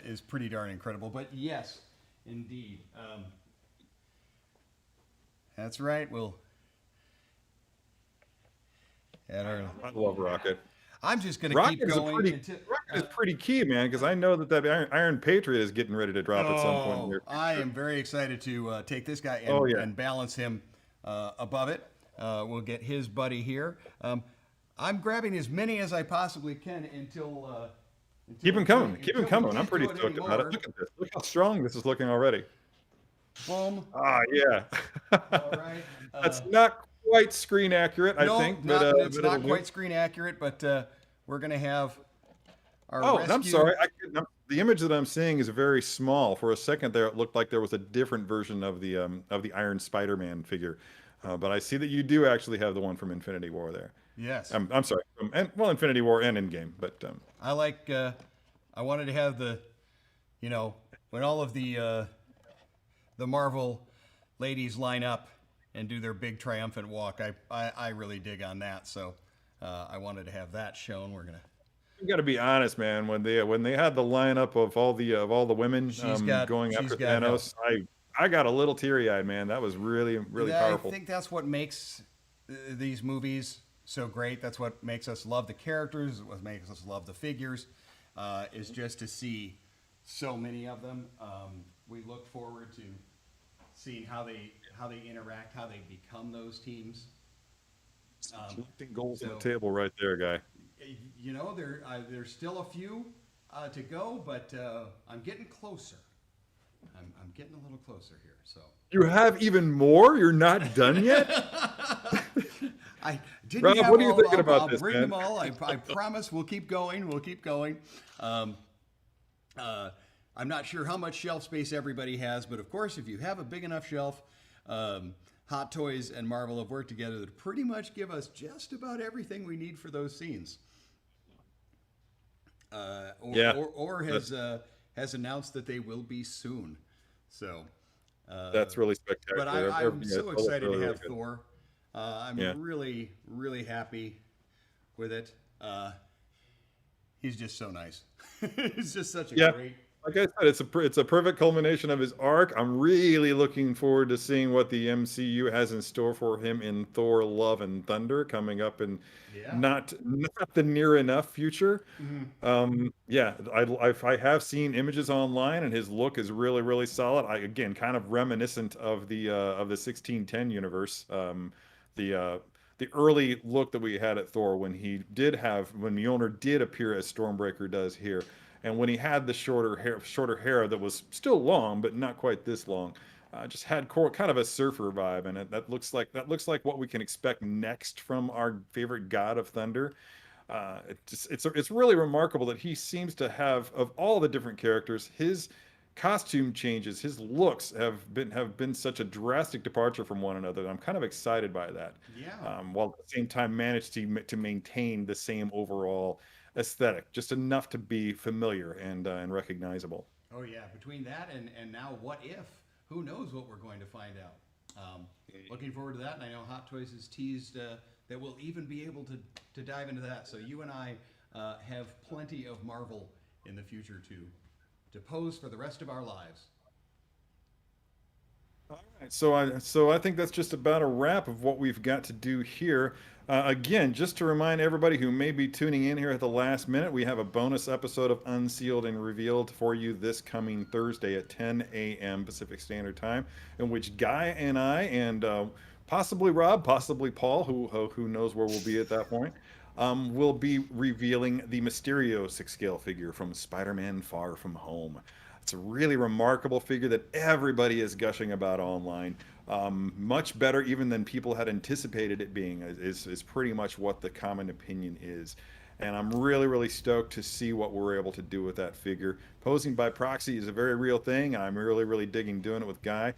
is pretty darn incredible. But yes, indeed. That's right. We'll add our. I love Rocket. I'm just gonna Rocket keep is going. Rocket is pretty key, man, because I know that Iron Patriot is getting ready to drop at some point in Oh, here. I am very excited to take this guy and, Oh, yeah. and balance him above it. We'll get his buddy here. I'm grabbing as many as I possibly can until Keep him coming. Keep him until we coming. I'm can't pretty do it stoked about it. anymore. Look at this. Look how strong this is looking already. Boom. Ah, yeah. All right. That's not quite screen accurate, I No, think. it's but not it'll quite do. screen accurate, but we're gonna have our Oh, rescue. I'm sorry. The image that I'm seeing is very small. For a second there, it looked like there was a different version of the Iron Spider-Man figure. But I see that you do actually have the one from Infinity War there. Yes. I'm sorry. Infinity War and Endgame, but I like. I wanted to have the, when all of the Marvel ladies line up and do their big triumphant walk. I really dig on that. So I wanted to have that shown. We're gonna. you got to be honest, man. When they had the lineup of all the women going after Thanos, I got a little teary-eyed, man. That was really powerful. I think that's what makes these movies so great. That's what makes us love the characters. What makes us love the figures is just to see so many of them. We look forward to seeing how they interact, how they become those teams. Collecting goals on so- the table right there, guy. There's still a few to go, but I'm getting closer. I'm getting a little closer here. So You have even more? You're not done yet? I didn't Rob, have what are you all- thinking I'll- about I'll this, bring man? them all. I promise we'll keep going. We'll keep going. I'm not sure how much shelf space everybody has, but of course, if you have a big enough shelf, Hot Toys and Marvel have worked together to pretty much give us just about everything we need for those scenes. Or has announced that they will be soon. So That's really spectacular. but I'm Yeah, so it looks excited really, to really have good. Thor. I'm Yeah. really, really happy with it. He's just so nice. He's just such a Yeah. great. Like I said, it's a perfect culmination of his arc. I'm really looking forward to seeing what the MCU has in store for him in Thor: Love and Thunder coming up in Yeah. not the near enough future. Yeah, I have seen images online, and his look is really solid. Again, kind of reminiscent of the 1610 universe. The early look that we had at Thor when Mjolnir did appear as Stormbreaker does here. And when he had the shorter hair that was still long, but not quite this long, just had kind of a surfer vibe, and that looks like what we can expect next from our favorite god of thunder. It's really remarkable that he seems to have, of all the different characters, his costume changes, his looks have been such a drastic departure from one another. I'm kind of excited by that. Yeah. While at the same time managed to maintain the same overall aesthetic, just enough to be familiar and recognizable. Oh yeah. Between that and now, what if? Who knows what we're going to find out? Looking forward to that, and I know Hot Toys has teased that we'll even be able to dive into that. So you and I have plenty of Marvel in the future to pose for the rest of our lives. All right, so I think that's just about a wrap of what we've got to do here. Again, just to remind everybody who may be tuning in here at the last minute, we have a bonus episode of Unsealed and Revealed for you this coming Thursday at 10 a.m. Pacific Standard Time, in which Guy and I, and possibly Rob, possibly Paul, who knows where we'll be at that point, will be revealing the Mysterio Sixth Scale figure from Spider-Man Far From Home. It's a really remarkable figure that everybody is gushing about online. Much better even than people had anticipated it being, is pretty much what the common opinion is. And I'm really, really stoked to see what we're able to do with that figure. Posing by proxy is a very real thing. I'm really, really digging doing it with Guy.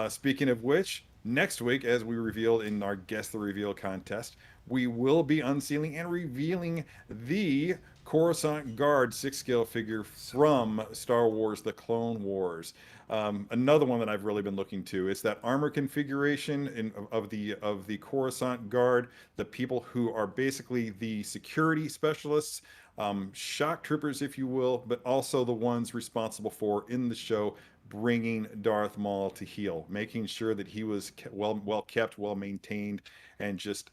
Speaking of which, next week, as we revealed in our Guess the Reveal contest, we will be unsealing and revealing the Coruscant Guard 6th scale figure from Star Wars The Clone Wars. Another one that I've really been looking to is that armor configuration of the Coruscant Guard, the people who are basically the security specialists, shock troopers, if you will, but also the ones responsible for, in the show, bringing Darth Maul to heel, making sure that he was well kept, well maintained, and just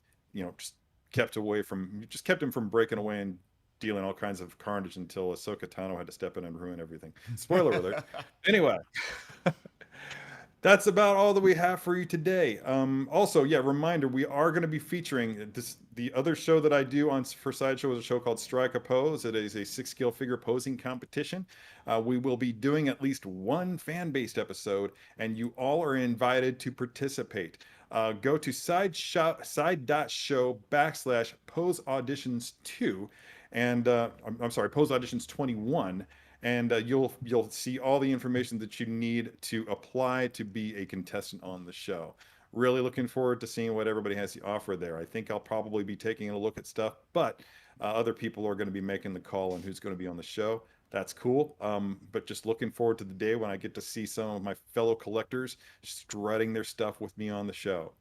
kept him from breaking away and dealing all kinds of carnage until Ahsoka Tano had to step in and ruin everything. Spoiler alert. Anyway, that's about all that we have for you today. Also, yeah, reminder, we are going to be featuring the other show that I do for Sideshow is a show called Strike a Pose. It is a 6-scale figure posing competition. We will be doing at least one fan-based episode, and you all are invited to participate. Go to side.show /pose auditions 2, and I'm sorry, pose auditions 21, and you'll see all the information that you need to apply to be a contestant on the show. Really looking forward to seeing what everybody has to offer there. I think I'll probably be taking a look at stuff, but other people are going to be making the call on who's going to be on the show. That's cool. But just looking forward to the day when I get to see some of my fellow collectors strutting their stuff with me on the show.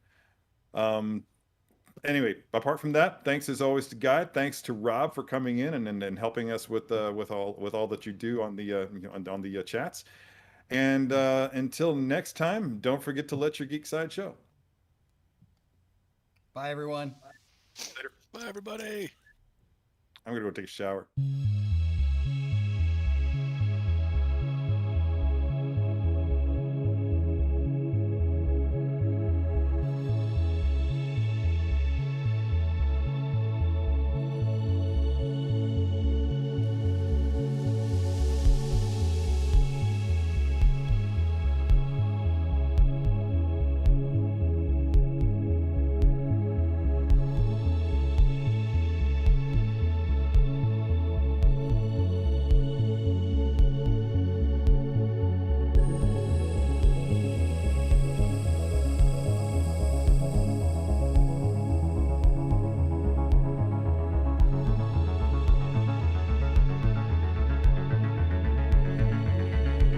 Anyway, apart from that, thanks as always to Guy. Thanks to Rob for coming in and helping us with all that you do on the chats. And until next time, don't forget to let your geek side show. Bye, everyone. Bye, everybody. I'm gonna go take a shower.